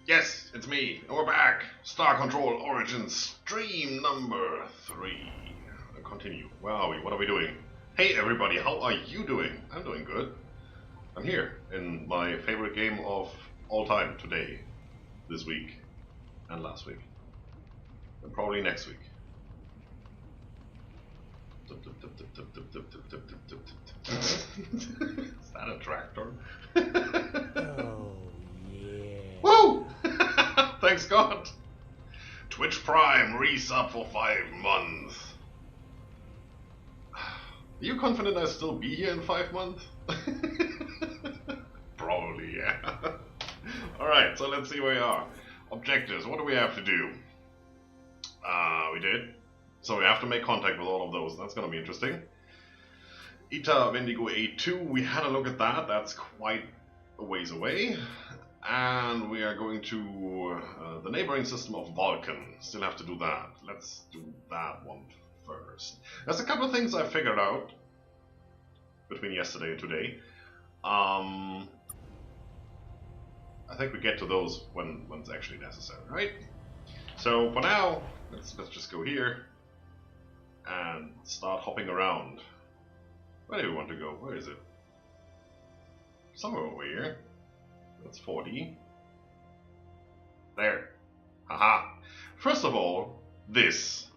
Yes, it's me, and we're back. Star Control Origins stream number 3. Continue. Where are we? What are we doing? Hey everybody, how are you doing? I'm doing good. I'm here in my favorite game of all time today, this week, and last week, and probably next week. Is that a tractor? Oh, yeah. Woo! Thanks God! Twitch Prime resub for 5 months. Are you confident I'll still be here in 5 months? Probably, yeah. Alright, so let's see where we are. Objectives, what do we have to do? We did. So we have to make contact with all of those. That's gonna be interesting. Ita Wendigo A2, we had a look at that. That's quite a ways away. And we are going to the neighboring system of Vulcan. Still have to do that. Let's do that one first. There's a couple of things I figured out between yesterday and today. I think we get to those when it's actually necessary, right? So for now, let's just go here and start hopping around. Where do we want to go? Where is it? Somewhere over here. That's 40. There. Haha. First of all, this.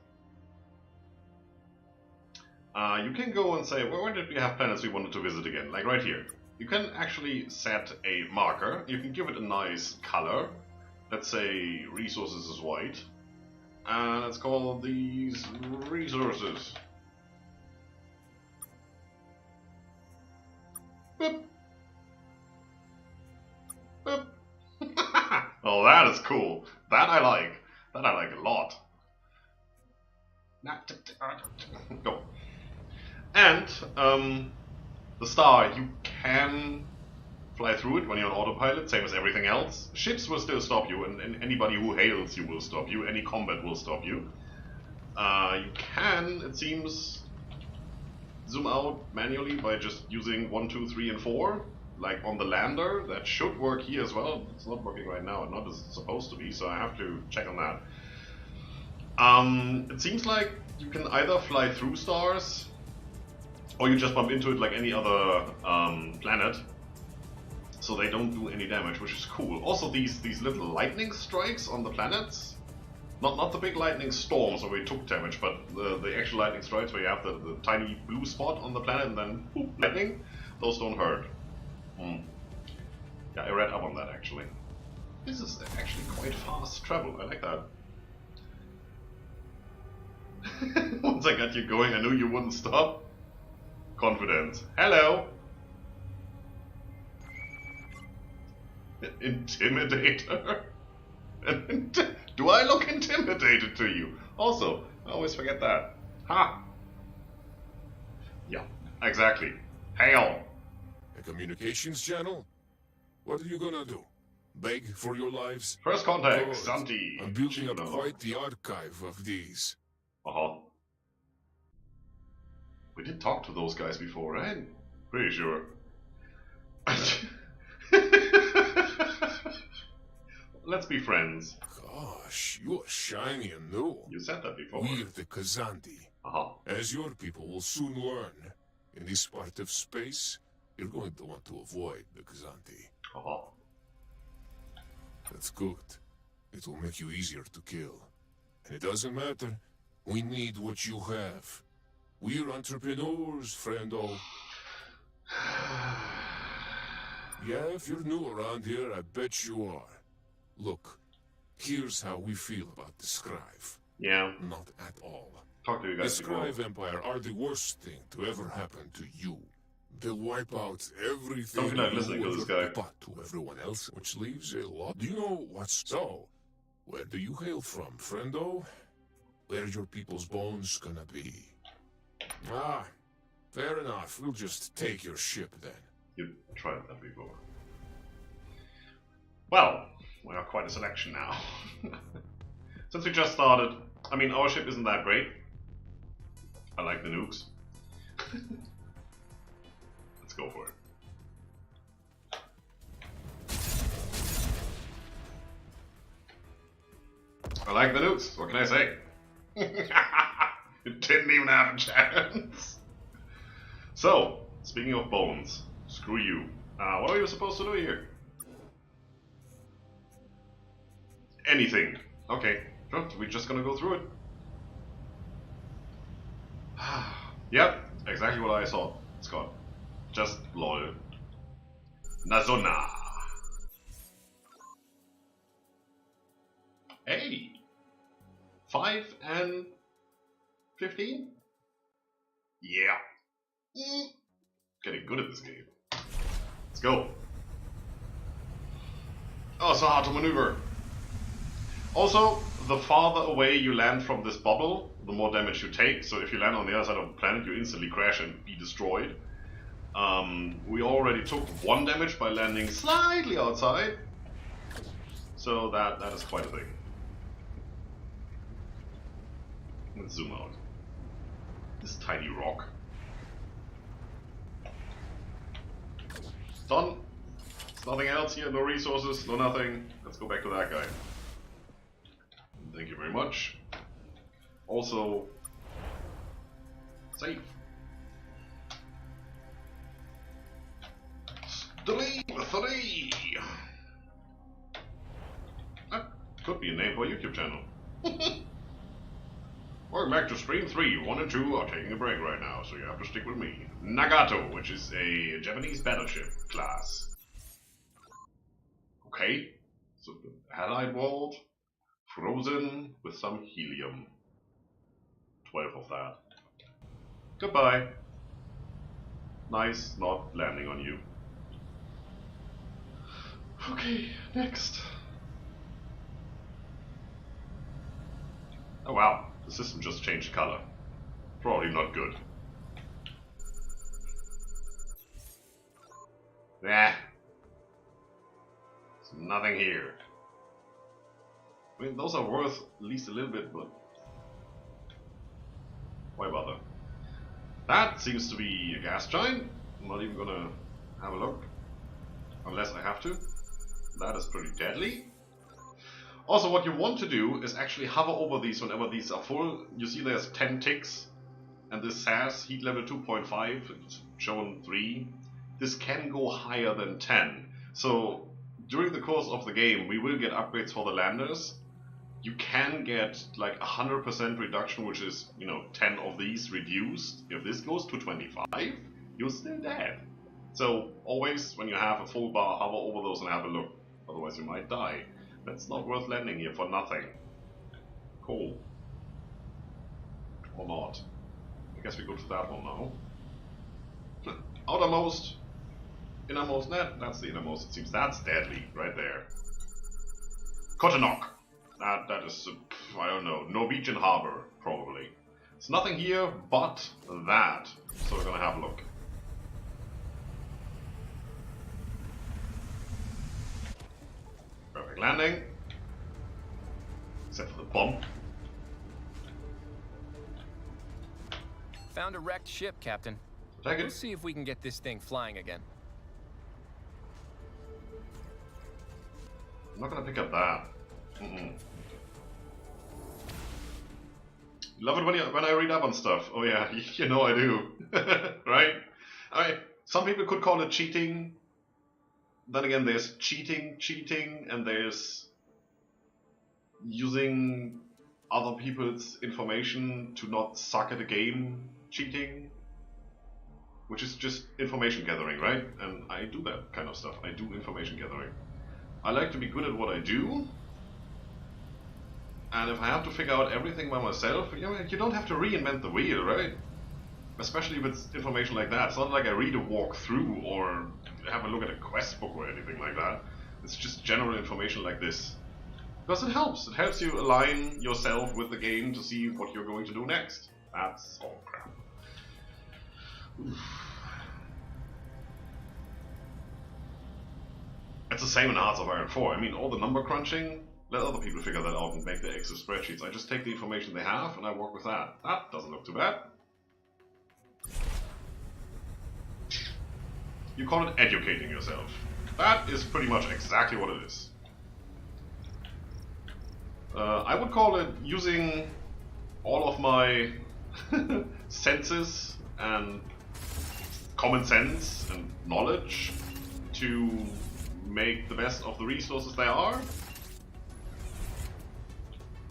You can go and say, well, where did we have planets we wanted to visit again? Like right here. You can actually set a marker. You can give it a nice color. Let's say resources is white. And let's call these resources. Boop. Boop. Oh, that is cool. That I like. That I like a lot. Go. And the star, you can fly through it when you're on autopilot, same as everything else. Ships will still stop you, and anybody who hails you will stop you. Any combat will stop you. You can, it seems, zoom out manually by just using 1, 2, 3, and 4, like on the lander. That should work here as well. It's not working right now, not as it's supposed to be, so I have to check on that. It seems like you can either fly through stars, or you just bump into it like any other planet, so they don't do any damage, which is cool. Also, these little lightning strikes on the planets, not the big lightning storms where we took damage, but the actual lightning strikes where you have the tiny blue spot on the planet and then whoop, lightning, those don't hurt. Yeah, I read up on that actually. This is actually quite fast travel, I like that. Once I got you going, I knew you wouldn't stop. Confidence. Hello! Intimidator? Do I look intimidated to you? Also, I always forget that. Ha! Yeah, exactly. Hail! A communications channel? What are you gonna do? Beg for your lives? First contact, Good. Santi. I'm building up quite the archive of these. Uh-huh. We did talk to those guys before, right? Pretty sure. Let's be friends. Gosh, you are shiny and new. You said that before. We're the Kazanti. Uh-huh. As your people will soon learn, in this part of space, you're going to want to avoid the Kazanti. Uh-huh. That's good. It will make you easier to kill. And it doesn't matter. We need what you have. We're entrepreneurs, friendo. Yeah, if you're new around here, I bet you are. Look, here's how we feel about the Scrive. Yeah. Not at all. Talk to you The guys before. Scrive Empire are the worst thing to ever happen to you. They'll wipe out everything Don't feel like listening to this guy. but to everyone else, which leaves a lot. Do you know what's so? Where do you hail from, friendo? Where your people's bones gonna be? Ah, fair enough. We'll just take your ship then. You tried that before. Well, we are quite a selection now. Since we just started, I mean, our ship isn't that great. I like the nukes. Let's go for it. I like the nukes, what can I say? It didn't even have a chance. So, speaking of bones, screw you. What are you supposed to do here? Anything. Okay, sure, we're just gonna go through it. Yep, exactly what I saw, Scott. Just lol. Nazona. Hey! 5 and 15? Yeah. Getting good at this game. Let's go. Oh, so hard to maneuver. Also, the farther away you land from this bubble, the more damage you take. So if you land on the other side of the planet, you instantly crash and be destroyed. We already took 1 damage by landing slightly outside. So that is quite a thing. Let's zoom out. This tiny rock. Done. There's nothing else here, no resources, no nothing. Let's go back to that guy. Thank you very much. Also, save. Stream 3! That could be a name for a YouTube channel. Welcome back to Stream 3. 1 and 2 are taking a break right now, so you have to stick with me. Nagato, which is a Japanese battleship class. Okay, so the Allied world, frozen with some helium. 12 of that. Goodbye. Nice not landing on you. Okay, next. Oh wow, the system just changed color. Probably not good. Nah. There's nothing here. I mean, those are worth at least a little bit, but why bother? That seems to be a gas giant. I'm not even gonna have a look. Unless I have to. That is pretty deadly. Also, what you want to do is actually hover over these whenever these are full. You see there's 10 ticks, and this says heat level 2.5, it's shown 3. This can go higher than 10. So, during the course of the game, we will get upgrades for the landers. You can get like 100% reduction, which is, 10 of these reduced. If this goes to 25, you're still dead. So, always when you have a full bar, hover over those and have a look. Otherwise you might die. That's not worth landing here for nothing. Cool. Or not. I guess we go to that one now. Outermost. Innermost net. That's the innermost, it seems. That's deadly, right there. Kotenok. That is, I don't know, Norwegian harbor, probably. There's nothing here but that. So we're gonna have a look. Perfect landing. Except for the bump. Found a wrecked ship, Captain. Take Let's it. see if we can get this thing flying again. I'm not gonna pick up that. Love it when I read up on stuff. Oh yeah, you know I do. Right? I mean, some people could call it cheating. Then again, there's cheating, and there's using other people's information to not suck at a game, cheating. Which is just information gathering, right? And I do that kind of stuff. I do information gathering. I like to be good at what I do. And if I have to figure out everything by myself, you don't have to reinvent the wheel, right? Especially if it's information like that. It's not like I read a walkthrough or have a look at a quest book or anything like that. It's just general information like this. Because it helps. It helps you align yourself with the game to see what you're going to do next. That's all crap. Oof. It's the same in Hearts of Iron 4. I mean, all the number crunching, let other people figure that out and make their Excel spreadsheets. I just take the information they have and I work with that. That doesn't look too bad. You call it educating yourself. That is pretty much exactly what it is. I would call it using all of my senses and common sense and knowledge to make the best of the resources there are.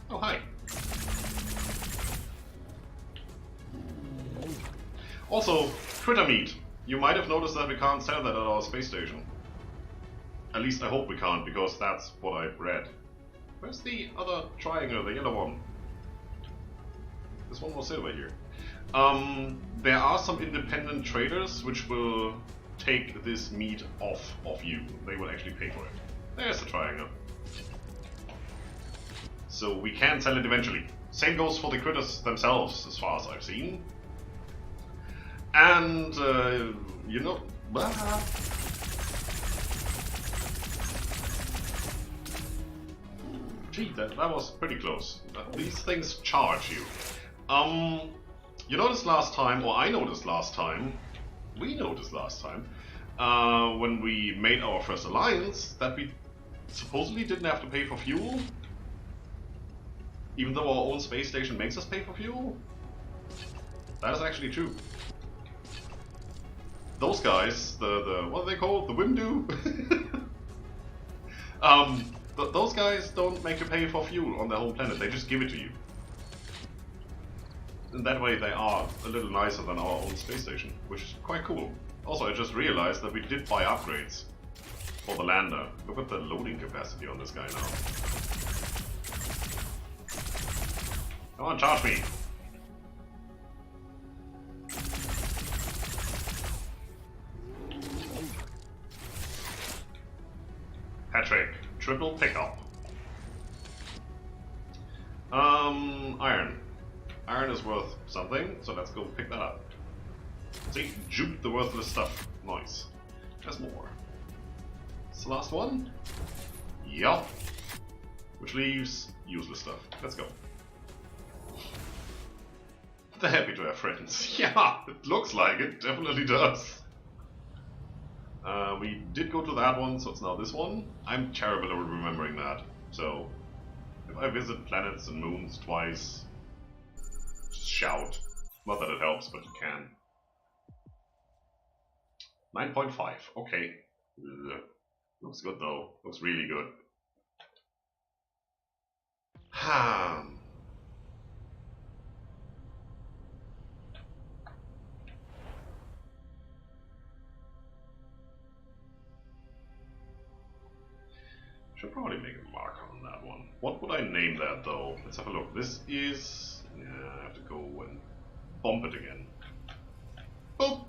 Oh, hi. Also, critter meat. You might have noticed that we can't sell that at our space station. At least I hope we can't, because that's what I read. Where's the other triangle, the yellow one? There's one more silver here. There are some independent traders which will take this meat off of you. They will actually pay for it. There's the triangle. So we can sell it eventually. Same goes for the critters themselves, as far as I've seen. And, you know... Gee, that was pretty close. These things charge you. You noticed last time, or I noticed last time, we noticed last time, when we made our first alliance, that we supposedly didn't have to pay for fuel? Even though our own space station makes us pay for fuel? That is actually true. Those guys, the what are they called? The Wimdu? Those guys don't make you pay for fuel on their home planet, they just give it to you. And that way they are a little nicer than our own space station, which is quite cool. Also, I just realized that we did buy upgrades for the lander. Look at the loading capacity on this guy now. Come on, charge me! Patrick, triple pickup. Iron. Iron is worth something, so let's go pick that up. See, juke the worthless stuff. Nice. There's more. It's the last one? Yup. Which leaves useless stuff. Let's go. They're happy to have friends. Yeah, it looks like it. Definitely does. We did go to that one, so it's now this one. I'm terrible at remembering that. So, if I visit planets and moons twice, just shout. Not that it helps, but you can. 9.5. Okay. Ugh. Looks good though. Looks really good. Should probably make a marker on that one. What would I name that though? Let's have a look. This is... yeah, I have to go and bump it again. Boop!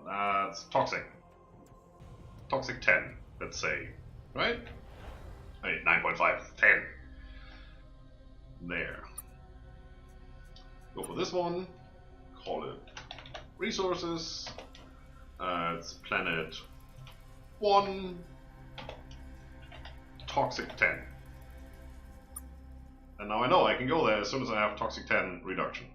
That's toxic. Toxic 10, let's say. Right? Hey, 9.5, 10. There. Go for this one. Call it resources. It's planet 1. Toxic 10. And now I know I can go there as soon as I have toxic 10 reduction.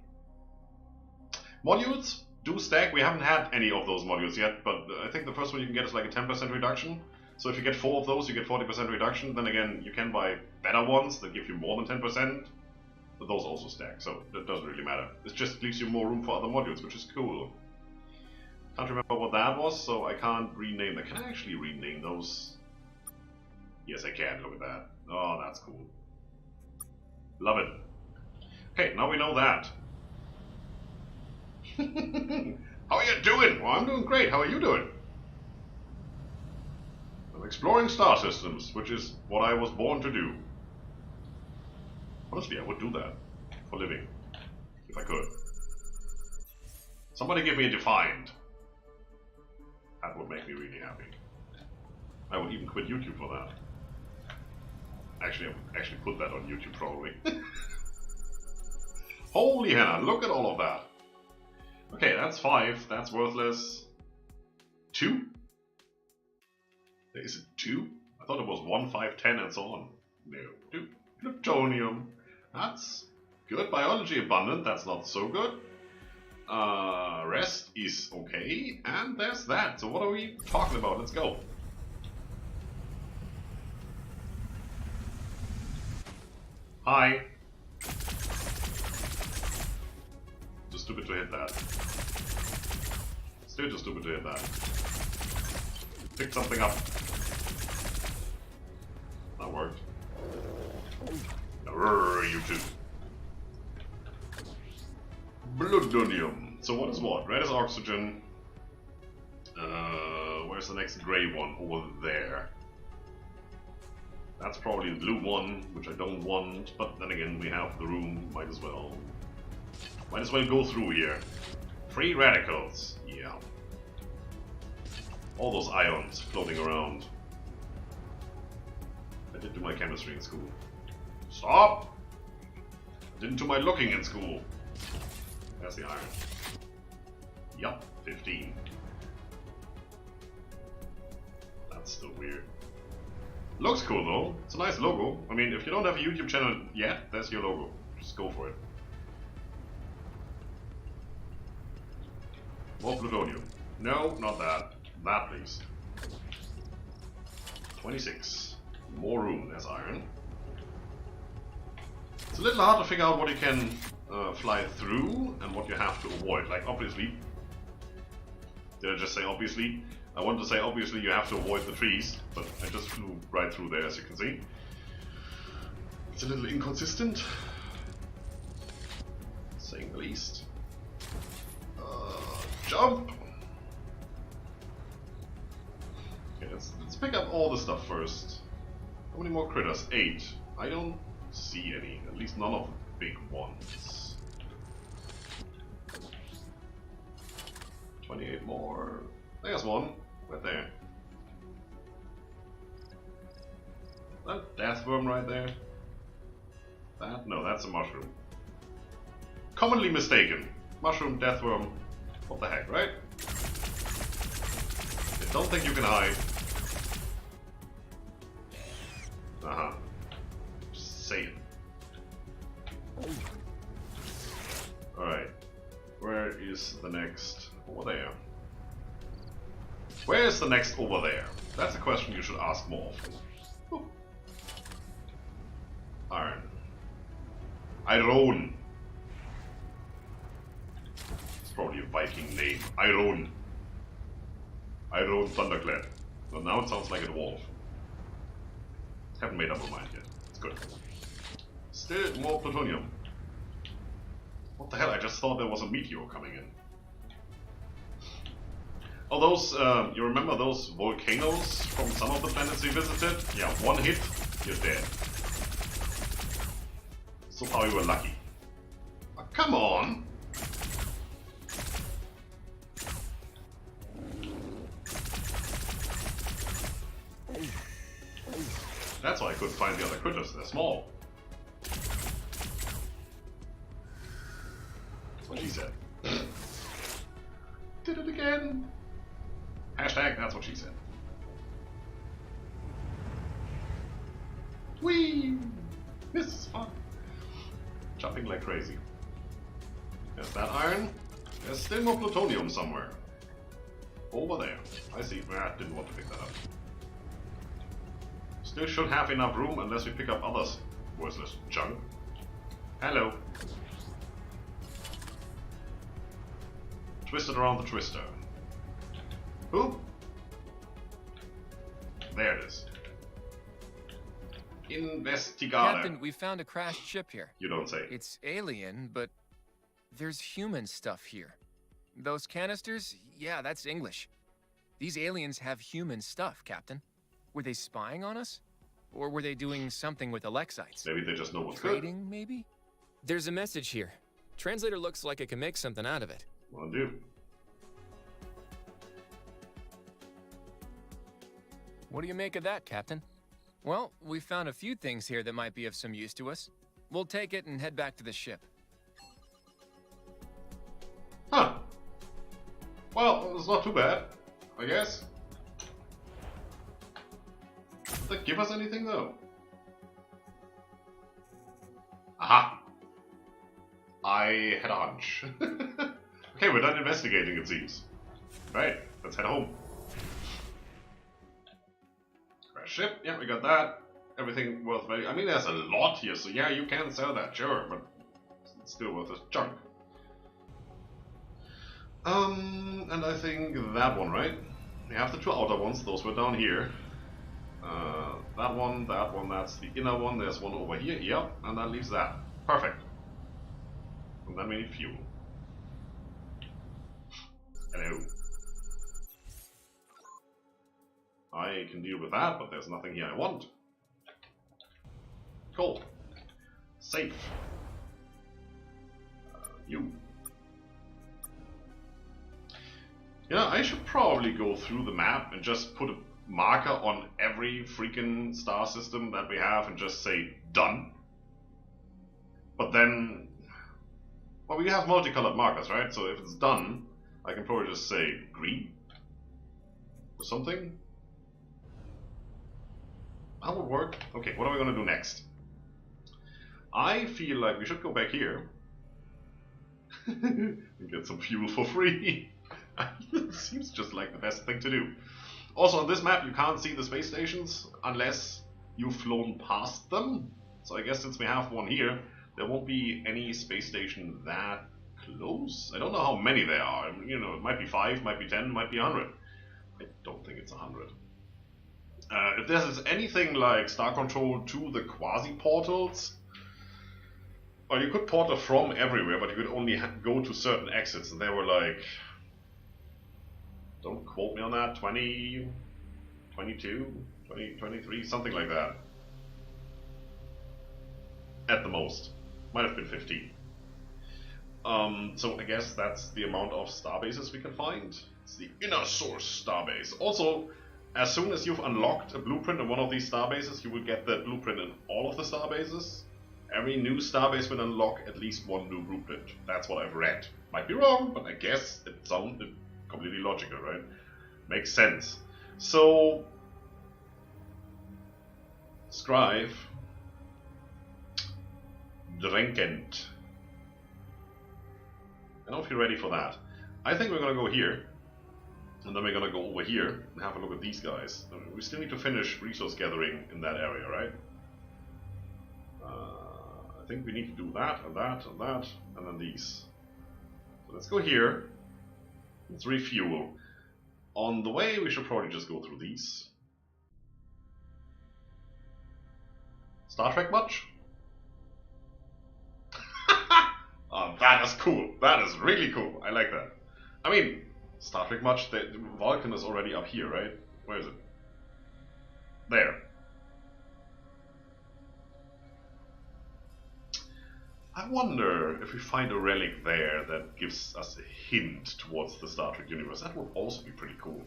Modules do stack. We haven't had any of those modules yet, but I think the first one you can get is like a 10% reduction. So if you get 4 of those, you get 40% reduction. Then again, you can buy better ones that give you more than 10%. But those also stack, so that doesn't really matter. It just leaves you more room for other modules, which is cool. Can't remember what that was, so I can't rename them. Can I actually rename those? Yes, I can. Look at that. Oh, that's cool. Love it. Okay, now we know that. How are you doing? Well, I'm doing great. How are you doing? I'm exploring star systems, which is what I was born to do. Honestly, I would do that for a living, if I could. Somebody give me a defined. That would make me really happy. I would even quit YouTube for that. Actually, I would actually put that on YouTube probably. Holy Hannah, look at all of that. Okay, that's 5. That's worthless. 2? Is it 2? I thought it was 1, 5, 10 and so on. No, 2. Plutonium. That's good. Biology abundant. That's not so good. Rest is okay. And there's that. So what are we talking about? Let's go. Hi. Too stupid to hit that. Still too stupid to hit that. Pick something up. That worked. You two. Bloodonium. So what is what? Red is oxygen. Where's the next grey one? Over there. That's probably the blue one, which I don't want, but then again we have the room, might as well go through here. Free radicals, yeah. All those ions floating around. I did do my chemistry in school. Stop! I didn't do my looking in school. That's the iron. Yup, 15. That's still weird. Looks cool though. It's a nice logo. I mean, if you don't have a YouTube channel yet, that's your logo. Just go for it. More plutonium. No, not that. That, please. 26. More room. There's iron. It's a little hard to figure out what you can fly through and what you have to avoid. Like, obviously... Did I just say obviously? I wanted to say obviously you have to avoid the trees, but I just flew right through there, as you can see. It's a little inconsistent, saying the least. Jump! Okay, let's pick up all the stuff first. How many more critters? 8. I don't see any, at least none of the big ones. 28 more. There's one, right there. That death worm right there. That? No, that's a mushroom. Commonly mistaken. Mushroom, death worm. What the heck, right? I don't think you can hide. Uh-huh. Just say it. Alright. Where is the next? Over there. Where is the next over there? That's a question you should ask more often. Ooh. Iron. Iron. It's probably a Viking name. Iron. Iron Thunderclap. Well, now it sounds like a dwarf. Haven't made up my mind yet. It's good. Still more plutonium. What the hell? I just thought there was a meteor coming in. Oh, those, you remember those volcanoes from some of the planets we visited? Yeah, one hit, you're dead. So far you were lucky. Oh, come on! That's why I couldn't find the other critters, they're small. That's what she said. Did it again! Hashtag, that's what she said. Whee! This is fun. Jumping like crazy. There's that iron. There's still more plutonium somewhere. Over there. I see. I didn't want to pick that up. Still should have enough room unless we pick up others. Worthless junk. Hello. Twisted around the twister. Who? There it is. Investigata. Captain, we found a crashed ship here. You don't say. It's alien, but there's human stuff here. Those canisters? Yeah, that's English. These aliens have human stuff, Captain. Were they spying on us? Or were they doing something with Alexites? Maybe they just know what's good. Trading, maybe? There's a message here. Translator looks like it can make something out of it. Will do. What do you make of that, Captain? Well, we found a few things here that might be of some use to us. We'll take it and head back to the ship. Huh. Well, it's not too bad, I guess. Did that give us anything, though? Aha! I had a hunch. Okay, we're done investigating, it seems. Right, let's head home. Crash ship, yeah, we got that. everything worth value. I mean, there's a lot here, so yeah, you can sell that, sure, but it's still worth a chunk. And I think that one, right? We have the two outer ones, those were down here. That one, that's the inner one, there's one over here, yep, and that leaves that. Perfect. And then we need fuel. Hello. I can deal with that, but there's nothing here I want. Cool. Safe. You. Yeah, I should probably go through the map and just put a marker on every freaking star system that we have and just say done. But then, well, we have multicolored markers, right? So if it's done, I can probably just say green or something. That would work. Okay, what are we going to do next? I feel like we should go back here and get some fuel for free. It seems just like the best thing to do. Also, on this map, you can't see the space stations unless you've flown past them. So I guess since we have one here, there won't be any space station that close. I don't know how many there are. You know, it might be 5, might be 10, might be 100. I don't think it's 100. If there's anything like Star Control to the quasi-portals, well, you could portal from everywhere, but you could only go to certain exits, and they were like, don't quote me on that, 20, 22, 20, 23, something like that. At the most. Might have been 15. So I guess that's the amount of starbases we can find. It's the inner source starbase. Also, as soon as you've unlocked a blueprint in one of these starbases, you will get that blueprint in all of the starbases. Every new starbase will unlock at least one new blueprint. That's what I've read. Might be wrong, but I guess it sounded completely logical, right? Makes sense. So, Scrive, Drinkend. I don't know if you're ready for that. I think we're gonna go here, and then we're gonna go over here and have a look at these guys. We still need to finish resource gathering in that area, right? I think we need to do that, and that, and that, and then these. So let's go here. Let's refuel. On the way, we should probably just go through these. Star Trek much? Oh, that is cool. That is really cool. I like that. I mean, Star Trek much? The Vulcan is already up here, right? Where is it? There. I wonder if we find a relic there that gives us a hint towards the Star Trek universe. That would also be pretty cool.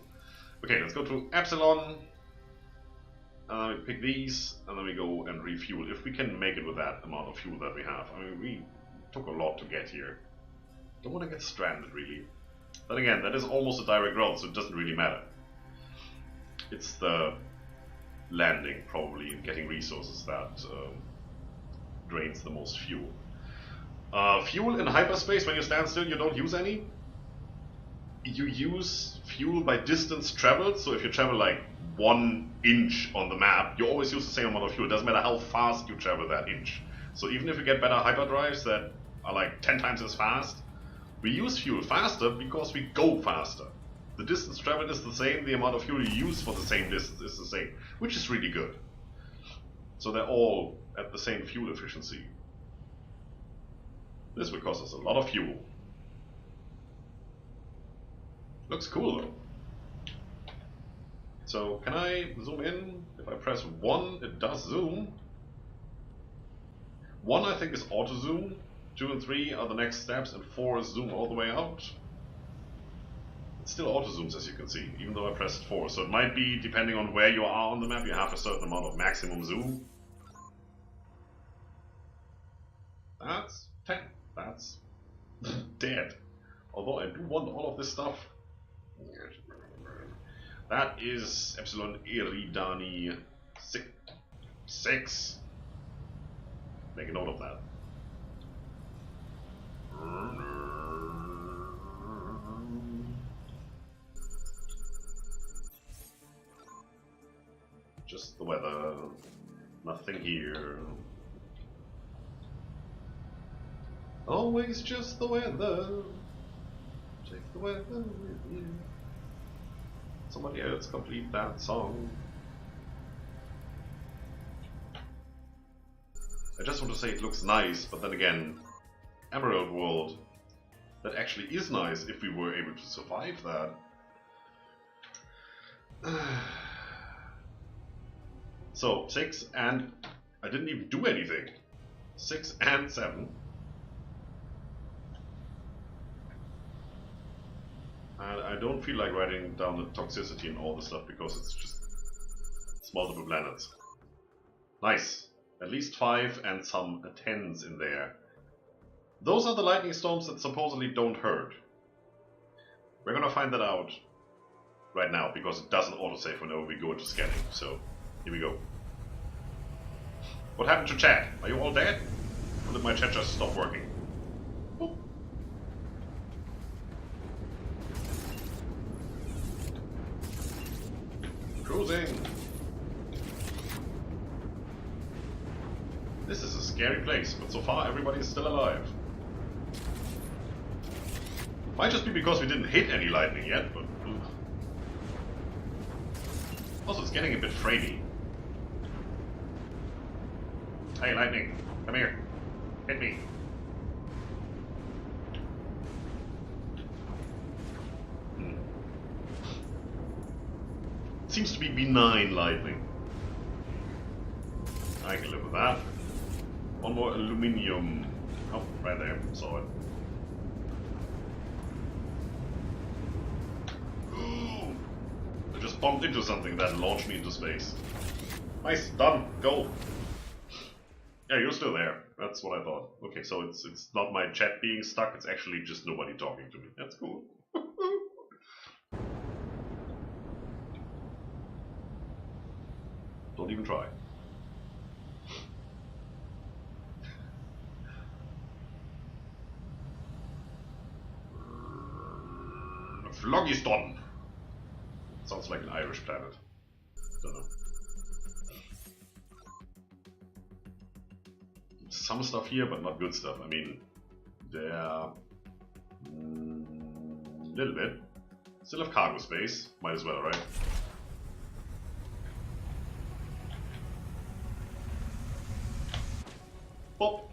Okay, let's go to Epsilon. We pick these, and then we go and refuel. If we can make it with that amount of fuel that we have. I mean, we took a lot to get here. Don't want to get stranded, really. Then again, that is almost a direct route, so it doesn't really matter. It's the landing, probably, and getting resources that drains the most fuel. Fuel in hyperspace, when you stand still, you don't use any. You use fuel by distance traveled, so if you travel like 1 inch on the map, you always use the same amount of fuel. It doesn't matter how fast you travel that inch. So even if you get better hyperdrives that are like 10 times as fast, we use fuel faster because we go faster. The distance traveled is the same, the amount of fuel you use for the same distance is the same, which is really good. So they're all at the same fuel efficiency. This will cost us a lot of fuel. Looks cool though. So can I zoom in? If I press 1, it does zoom. 1 I think is auto zoom. 2 and 3 are the next steps, and 4 is zoom all the way out. It still auto zooms, as you can see, even though I pressed 4. So it might be, depending on where you are on the map, you have a certain amount of maximum zoom. That's 10. That's dead. Although I do want all of this stuff. That is Epsilon Eridani 6. Make a note of that. Just the weather. Nothing here. Always just the weather. Take the weather with you. Somebody else complete that song. I just want to say it looks nice, but then again, Emerald World, that actually is nice if we were able to survive that. So, 6 and... I didn't even do anything. 6 and 7. And I don't feel like writing down the toxicity and all the stuff because it's multiple planets. Nice. At least 5 and some 10s in there. Those are the lightning storms that supposedly don't hurt. We're gonna find that out right now because it doesn't autosave whenever we go into scanning. So, here we go. What happened to chat? Are you all dead? Or did my chat just stop working? Oh. Cruising! This is a scary place, but so far everybody is still alive. Might just be because we didn't hit any lightning yet, but... Also, it's getting a bit framey. Hey, lightning, come here. Hit me. Seems to be benign lightning. I can live with that. One more aluminium. Oh, right there. Saw it. Ooh. I just bumped into something that launched me into space. Nice, done, go. Yeah, you're still there. That's what I thought. Okay, so it's not my chat being stuck, it's actually just nobody talking to me. That's cool. Don't even try. Phlogiston. Sounds like an Irish planet. Don't know. Some stuff here, but not good stuff. I mean, there... little bit. Still have cargo space. Might as well, right? Pop!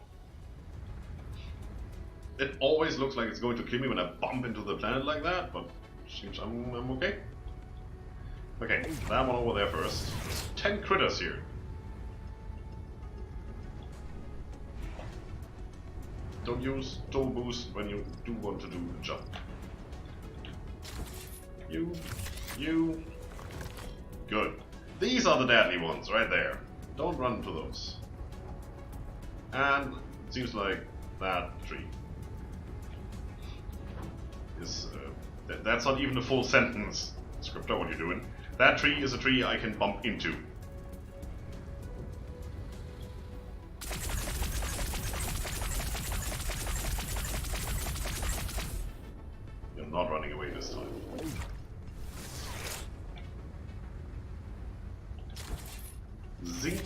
It always looks like it's going to kill me when I bump into the planet like that, but seems I'm okay. Okay, that one over there first. There's 10 critters here. Don't use toll boost when you do want to do a jump. You. Good. These are the deadly ones right there. Don't run into those. And it seems like that tree is... that's not even a full sentence. Scripter, what are you doing? That tree is a tree I can bump into. You're not running away this time. Zinc.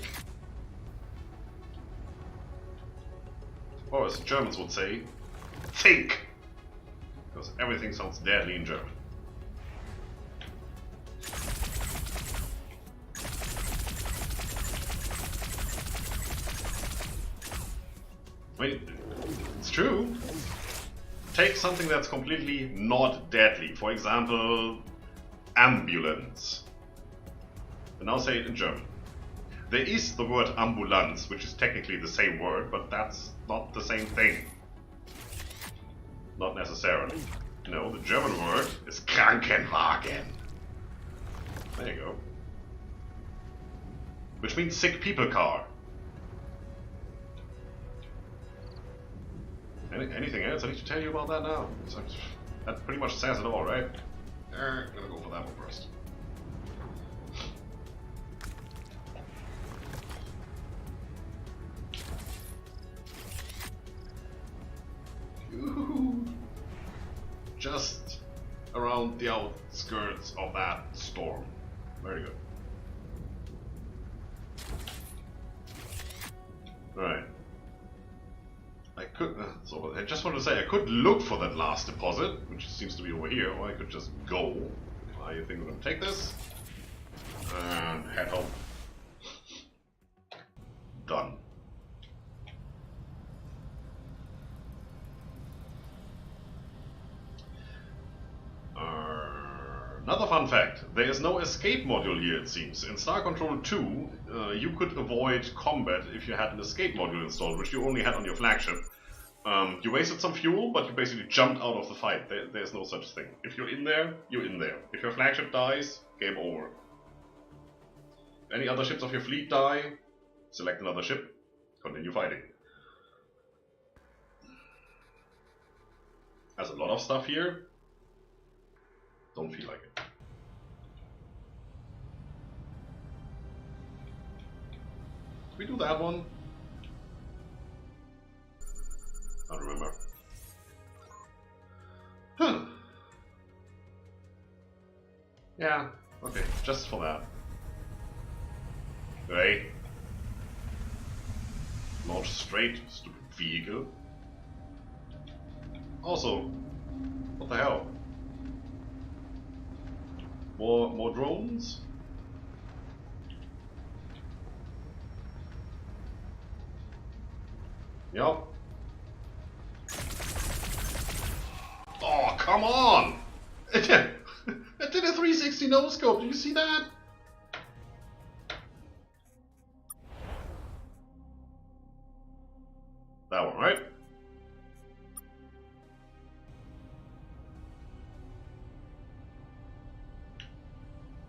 Or as the Germans would say, think! Because everything sounds deadly in German. I mean, it's true. Take something that's completely not deadly. For example, ambulance. And now say it in German. There is the word Ambulanz, which is technically the same word, but that's not the same thing. Not necessarily. No, the German word is Krankenwagen. There you go. Which means sick people car. Anything else I need to tell you about that now? That pretty much says it all, right? I'm gonna go for that one first. Just around the outskirts of that storm. Very good. Right. I could. So I just want to say I could look for that last deposit, which seems to be over here, or I could just go. I think we're gonna take this and head home. Done. Another fun fact, there is no escape module here it seems. In Star Control 2, you could avoid combat if you had an escape module installed, which you only had on your flagship. You wasted some fuel, but you basically jumped out of the fight. There's no such thing. If you're in there, you're in there. If your flagship dies, game over. If any other ships of your fleet die, select another ship, continue fighting. There's a lot of stuff here. Don't feel like it. Did we do that one? I don't remember. Huh. Yeah, okay, just for that. Right. Launch straight, stupid vehicle. Also, what the hell? More drones? Yep. Oh, come on! It did a 360 no-scope, did you see that? That one, right?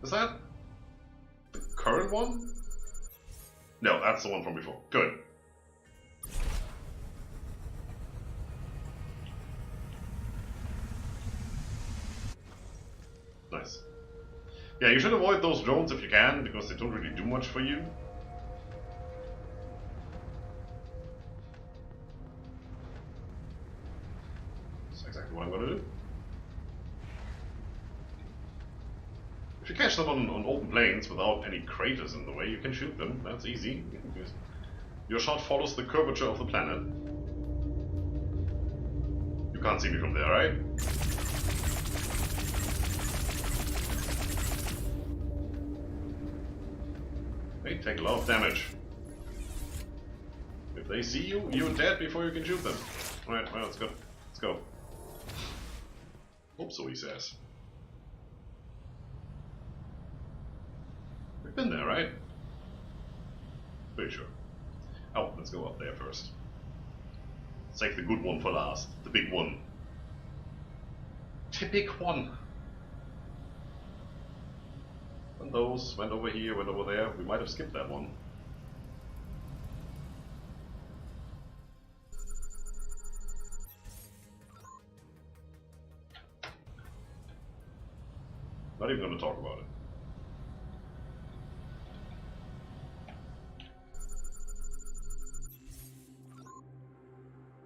Is that the current one? No, that's the one from before. Good. Nice. Yeah, you should avoid those drones if you can, because they don't really do much for you. That's exactly what I'm gonna do. If you catch them on open plains without any craters in the way, you can shoot them. That's easy. Your shot follows the curvature of the planet. You can't see me from there, right? They take a lot of damage. If they see you, you're dead before you can shoot them. Alright, well, let's go. Let's go. Hope so, he says. We've been there, right? Pretty sure. Oh, let's go up there first. Let's take the good one for last. The big one. The big one. And those went over here, went over there. We might have skipped that one. Not even going to talk about it.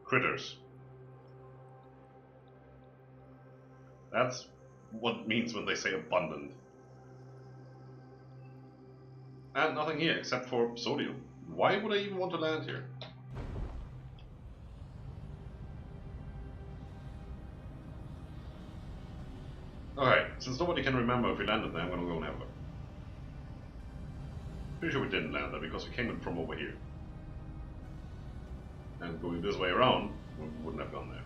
Critters. That's what it means when they say abundant. And nothing here except for sodium. Why would I even want to land here? Alright, since nobody can remember if we landed there, I'm gonna go and have a look. Pretty sure we didn't land there because we came in from over here. And going this way around, we wouldn't have gone there.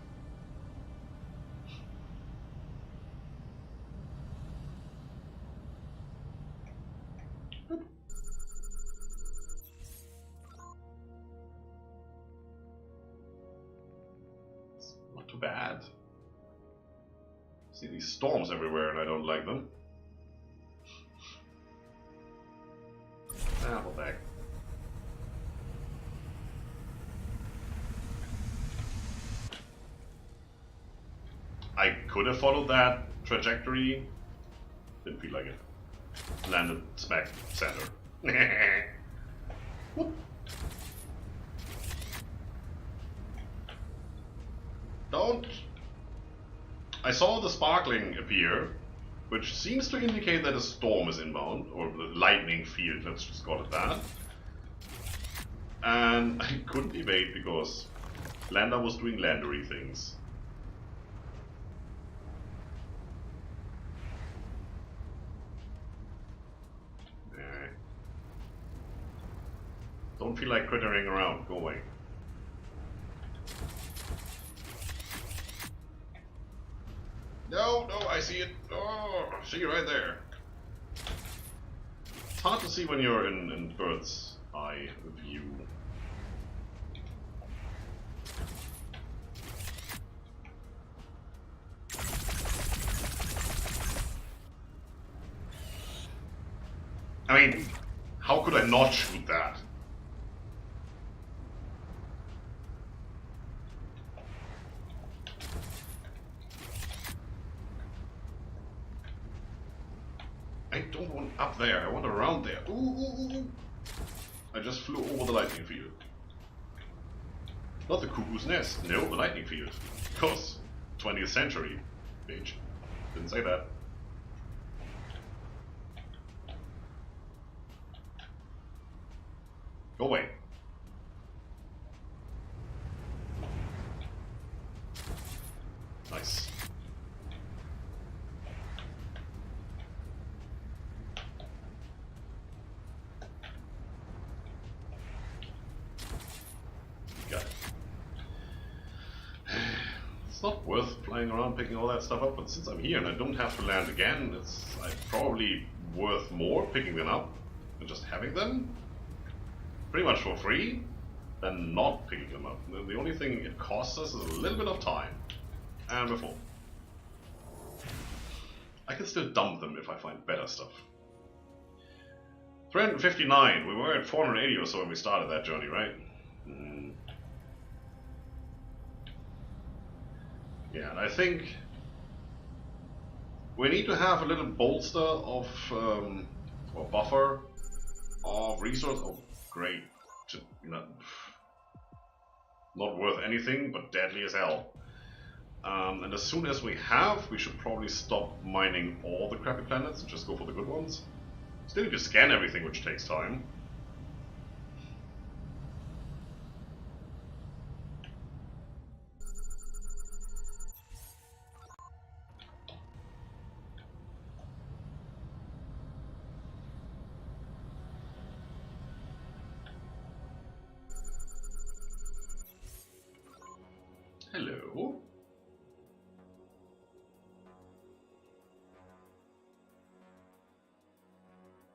It's not too bad. See these storms everywhere and I don't like them. Ah, what the heck. I could have followed that trajectory. Didn't feel like it. Landed smack center. Whoop. Don't. I saw the sparkling appear, which seems to indicate that a storm is inbound, or the lightning field, let's just call it that. And I couldn't evade because Lander was doing landery things. Don't feel like crittering around. Go away. No, no, I see it. Oh, see you right there. It's hard to see when you're in bird's eye view. I mean, how could I not shoot that? I don't want up there, I want around there. Ooh, ooh, ooh. I just flew over the lightning field. Not the cuckoo's nest, no, the lightning field. Of course, 20th century, bitch. Didn't say that. Go away. Nice. Got it. It's not worth flying around picking all that stuff up, but since I'm here and I don't have to land again, it's probably worth more picking them up and just having them. Pretty much for free, than not picking them up. The only thing it costs us is a little bit of time. And before. I can still dump them if I find better stuff. 359, we were at 480 or so when we started that journey, right? Yeah, and I think we need to have a little bolster of, or buffer of resource. Oh, great. Not worth anything, but deadly as hell. And as soon as we have, we should probably stop mining all the crappy planets and just go for the good ones. Still need to scan everything, which takes time. Hello.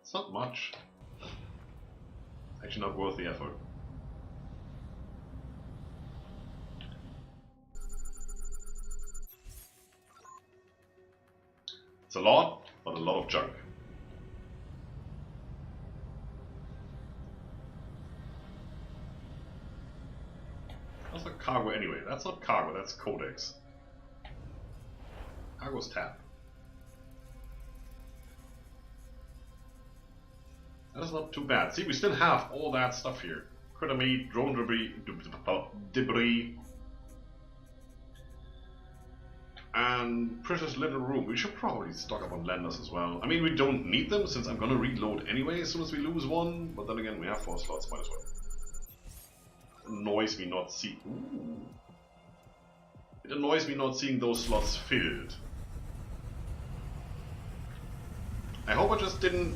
It's not much. Actually not worth the effort. It's a lot, but a lot of junk. That's not cargo anyway. That's not cargo, that's codex. Cargo's tap. That's not too bad. See, we still have all that stuff here. Critter meat, drone debris, and precious little room. We should probably stock up on landers as well. I mean, we don't need them since I'm gonna reload anyway as soon as we lose one. But then again, we have 4 slots, might as well. It annoys me not see. Ooh. It annoys me not seeing those slots filled. I hope I just didn't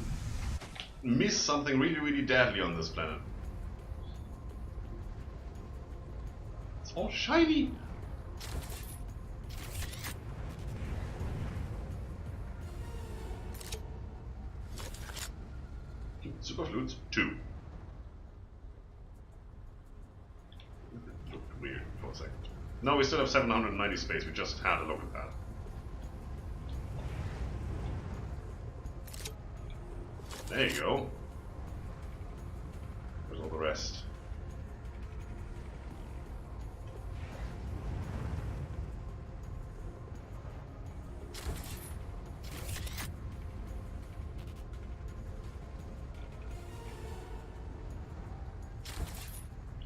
miss something really, really deadly on this planet. It's all shiny. Super flutes 2. It looked weird for a second. No, we still have 790 space. We just had a look at that. There you go. Where's all the rest?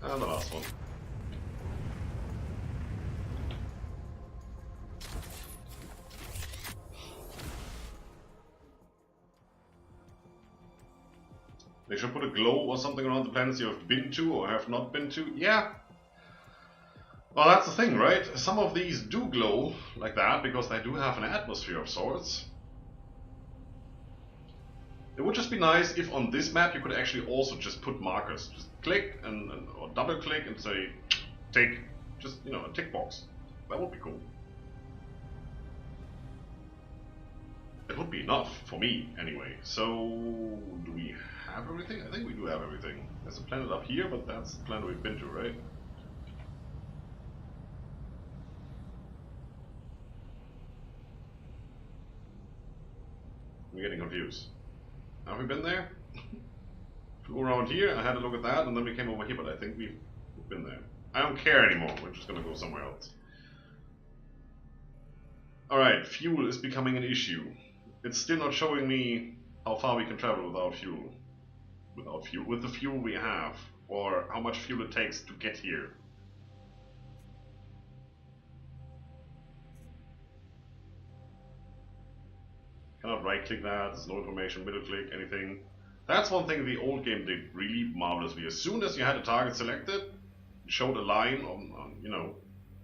And the last one. They should put a glow or something around the planets you have been to or have not been to. Yeah. Well, that's the thing, right? Some of these do glow like that because they do have an atmosphere of sorts. It would just be nice if on this map you could actually also just put markers. Just click or double click and say tick. Just, you know, a tick box. That would be cool. It would be enough for me anyway. So, do we have everything? I think we do have everything. There's a planet up here, but that's the planet we've been to, right? I'm getting confused. Have we been there? Flew around here, I had a look at that, and then we came over here, but I think we've been there. I don't care anymore, we're just gonna go somewhere else. Alright, fuel is becoming an issue. It's still not showing me how far we can travel without fuel. With the fuel we have, or how much fuel it takes to get here. Cannot right click that, there's no information, middle click, anything. That's one thing the old game did really marvelously. As soon as you had a target selected, it showed a line on you know,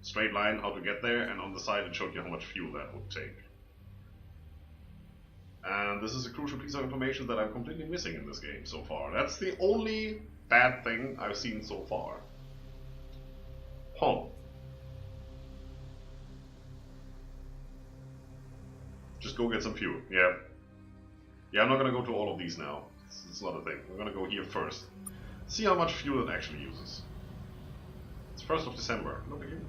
straight line how to get there, and on the side it showed you how much fuel that would take. And this is a crucial piece of information that I'm completely missing in this game so far. That's the only bad thing I've seen so far. Huh. Just go get some fuel. Yeah. Yeah, I'm not gonna go to all of these now. It's not a thing. We're gonna go here first. See how much fuel it actually uses. It's 1st of December. Look at you.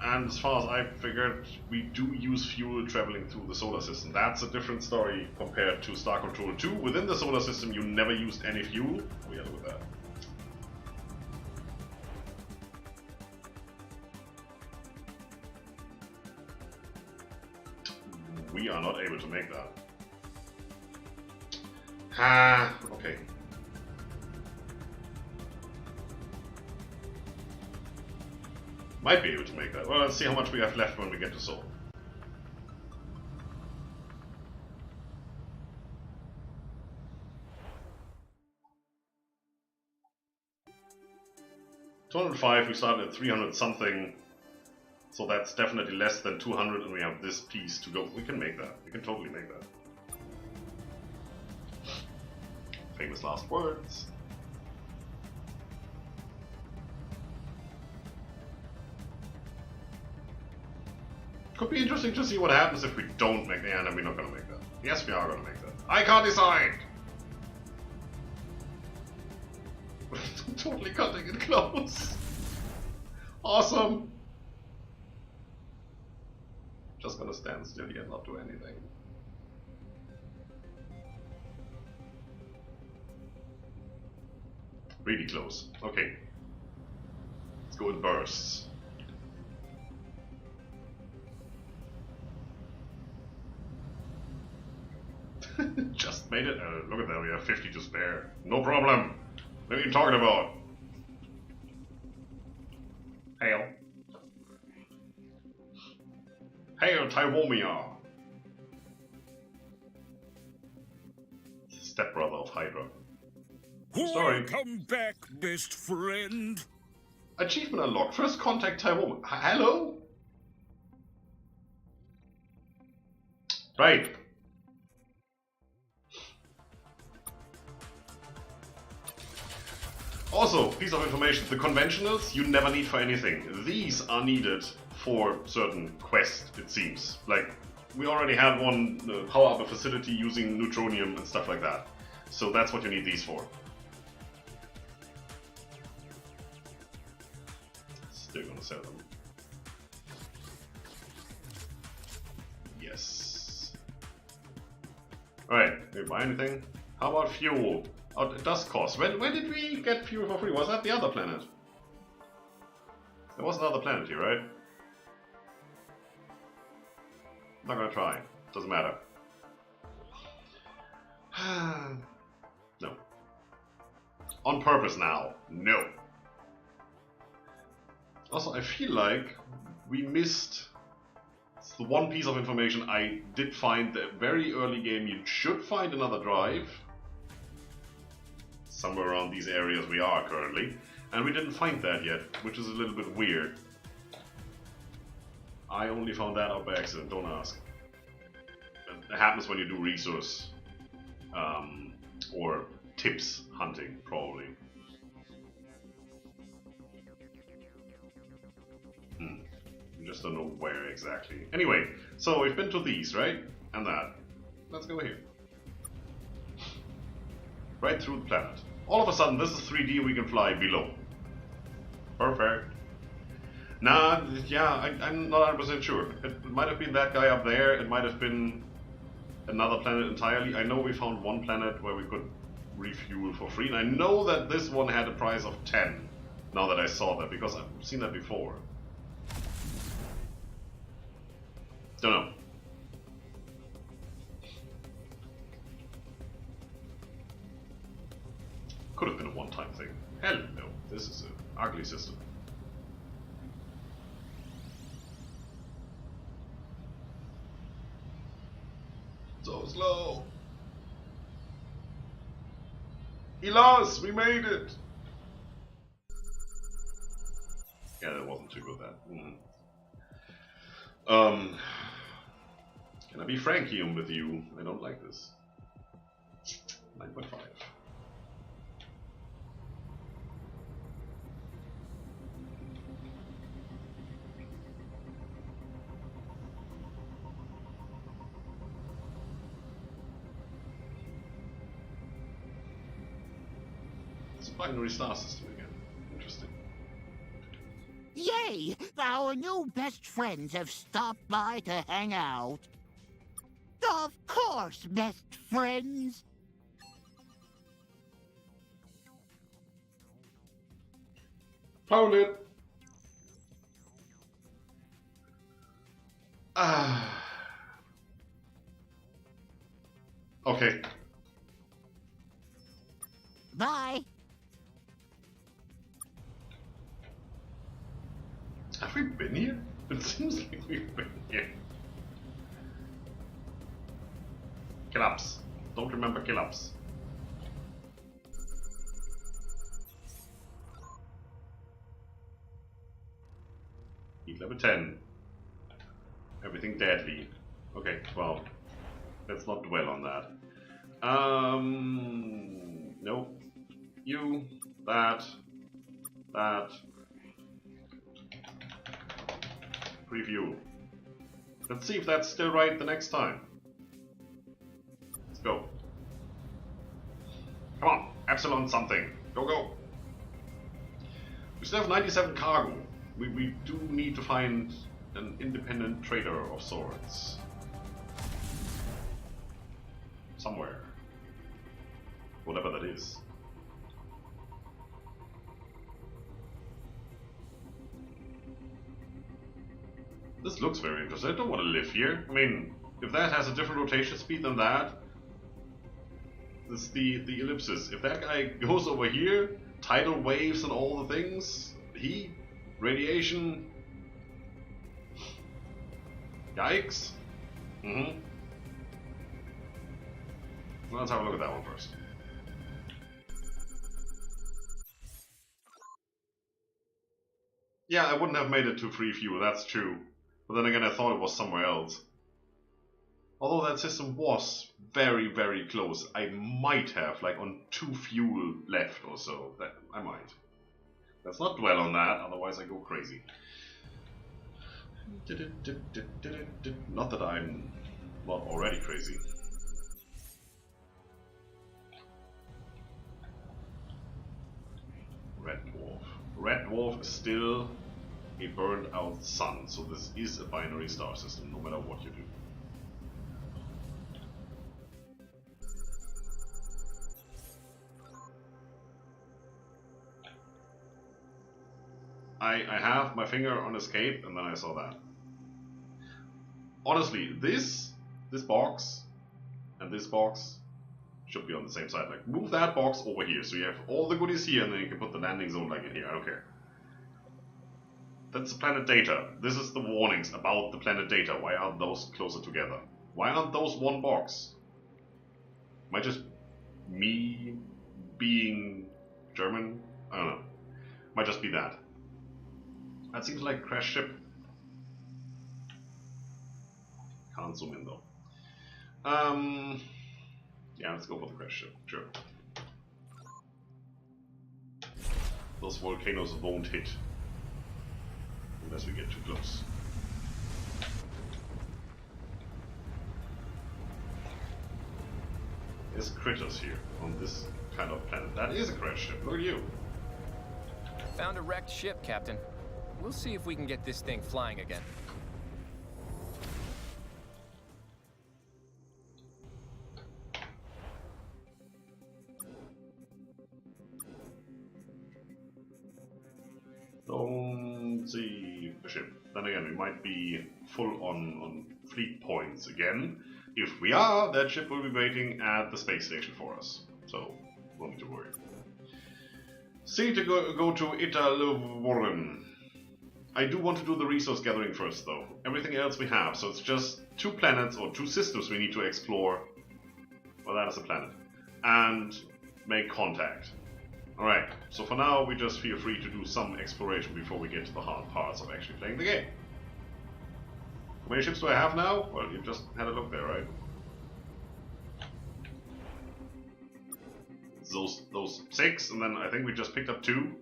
And as far as I figured, we do use fuel traveling through the solar system. That's a different story compared to Star Control 2. Within the solar system, you never used any fuel. Oh yeah, look at that. We are not able to make that. Ah, okay. Might be able to make that. Well, let's see how much we have left when we get to Sol. $205, we started at 300 something, so that's definitely less than 200, and we have this piece to go. We can make that. We can totally make that. Famous last words. Could be interesting to see what happens if we don't make the end, and we're not gonna make that. Yes, we are gonna make that. I can't decide! Totally cutting it close. Awesome! Just gonna stand still here and not do anything. Really close. Okay. Let's go in bursts. Just made it. Look at that, we have 50 to spare. No problem. What are you talking about? Hail. Hail, Tywomia. Stepbrother of Hydra. Sorry. Welcome back, best friend. Achievement unlocked. First contact Tywomia. Hello? Right. Also, piece of information, the conventionals you never need for anything. These are needed for certain quests, it seems. Like, we already had one power up a facility using neutronium and stuff like that. So that's what you need these for. Still gonna sell them. Yes. Alright, did we buy anything? How about fuel? Oh, it does cost. When did we get fuel for free? Was that the other planet? There was another planet here, right? I'm not gonna try. Doesn't matter. No. On purpose now. No. Also, I feel like we missed It's the one piece of information I did find that very early game you should find another drive. Somewhere around these areas we are currently. And we didn't find that yet, which is a little bit weird. I only found that out by accident, don't ask. It happens when you do resource or tips hunting, probably. I just don't know where exactly. Anyway, so we've been to these, right? And that. Let's go here. Right through the planet. All of a sudden, this is 3D and we can fly below. Perfect. Nah, yeah, I'm not 100% sure. It might have been that guy up there, it might have been another planet entirely. I know we found one planet where we could refuel for free, and I know that this one had a price of 10, now that I saw that, because I've seen that before. Don't know. Could have been a one-time thing. Hell no, this is an ugly system. So slow. Hélas, we made it. Yeah, that wasn't too good. That. Can I be Frankie with you? I don't like this. 9.5. Binary star system again. Interesting. Yay! Our new best friends have stopped by to hang out. Of course, best friends. Found it. Ah. Okay. Bye. Have we been here? It seems like we've been here. Kill-ups. Don't remember kill-ups. Heat level 10. Everything deadly. Okay, well, let's not dwell on that. Nope. You, that. Preview. Let's see if that's still right the next time. Let's go. Come on, Epsilon something. Go, go. We still have 97 cargo. We do need to find an independent trader of sorts. Somewhere. Whatever that is. This looks very interesting. I don't want to live here. I mean, if that has a different rotation speed than that, this is the ellipsis. If that guy goes over here, tidal waves and all the things, heat, radiation, yikes. Well, let's have a look at that one first. Yeah, I wouldn't have made it to free fuel, that's true. But then again, I thought it was somewhere else. Although that system was very, very close. I might have, like, on 2 fuel left or so. That I might. Let's not dwell on that, otherwise I go crazy. Not that I'm not already crazy. Red Dwarf. Red Dwarf is still a burned out sun, so this is a binary star system, no matter what you do. I have my finger on escape, and then I saw that. Honestly, this box and this box should be on the same side. Like, move that box over here, so you have all the goodies here, and then you can put the landing zone like in here. I don't care. That's the planet data. This is the warnings about the planet data. Why aren't those closer together? Why aren't those one box? Might just me being German? I don't know. Might just be that. That seems like a crash ship. Can't zoom in though. Yeah, let's go for the crash ship. Sure. Those volcanoes won't hit unless we get too close. There's critters here on this kind of planet. That is a crash ship. Look at you. Found a wrecked ship, Captain. We'll see if we can get this thing flying again. Don't see the ship. Then again, we might be full on fleet points again. If we are, that ship will be waiting at the space station for us. So, no need to worry. See to go to Italvoren. I do want to do the resource gathering first though. Everything else we have, so it's just 2 planets or 2 systems we need to explore. Well, that is a planet. And make contact. Alright, so for now we just feel free to do some exploration before we get to the hard parts of actually playing the game. How many ships do I have now? Well, you just had a look there, right? Those 6, and then I think we just picked up 2.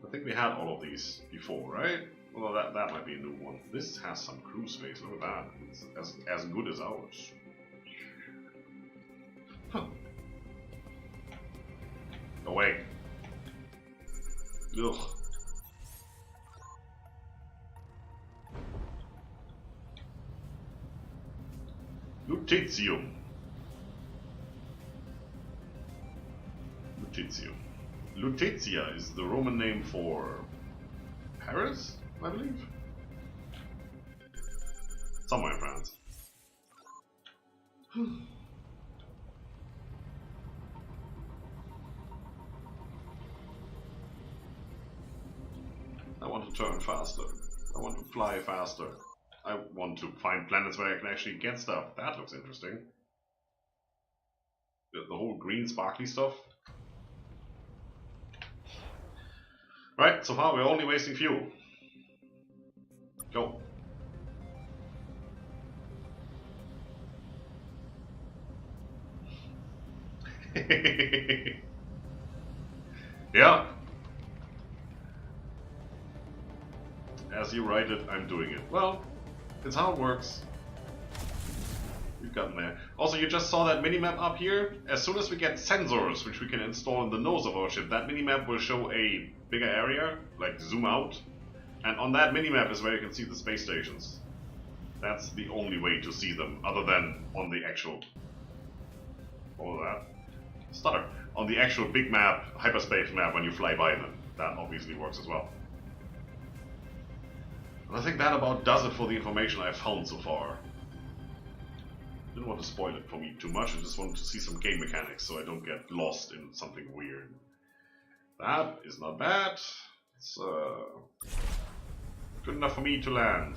I think we had all of these before, right? Well, that might be a new one. This has some crew space, look at that. It's as good as ours. Huh. Away. Ugh. Lutetium. Lutetium. Lutetia is the Roman name for Paris, I believe. Somewhere in France. I want to turn faster. I want to fly faster. I want to find planets where I can actually get stuff. That looks interesting. The whole green sparkly stuff. Right, so far we're only wasting fuel. Go. Yeah. As you write it, I'm doing it. Well, it's how it works. We've gotten there. Also, you just saw that minimap up here. As soon as we get sensors, which we can install in the nose of our ship, that minimap will show a bigger area, like zoom out. And on that minimap is where you can see the space stations. That's the only way to see them, other than on the actual... What was that? Stutter. On the actual big map, hyperspace map, when you fly by them. That obviously works as well. And I think that about does it for the information I've found so far. Didn't want to spoil it for me too much, I just wanted to see some game mechanics so I don't get lost in something weird. That is not bad. It's good enough for me to land.